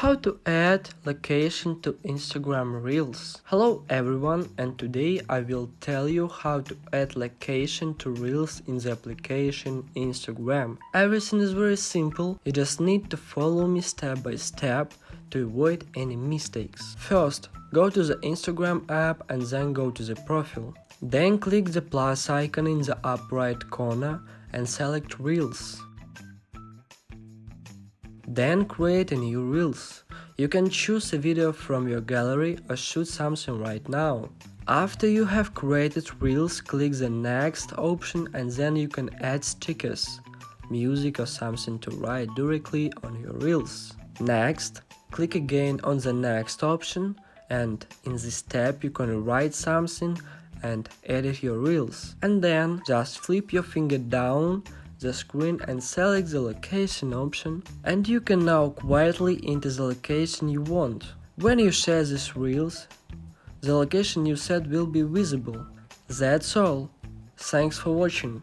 How to add location to Instagram Reels. Hello everyone, and today I will tell you how to add location to Reels in the application Instagram. Everything is very simple, you just need to follow me step by step to avoid any mistakes. First, go to the Instagram app and then go to the profile. Then click the plus icon in the upper right corner and select Reels. Then create a new Reels. You can choose a video from your gallery or shoot something right now. After you have created Reels, click the next option and then you can add stickers, music or something to write directly on your Reels. Next, click again on the next option and in this step you can write something and edit your Reels. And then just flip your finger down the screen and select the location option, and you can now quietly enter the location you want. When you share these Reels, the location you set will be visible. That's all. Thanks for watching.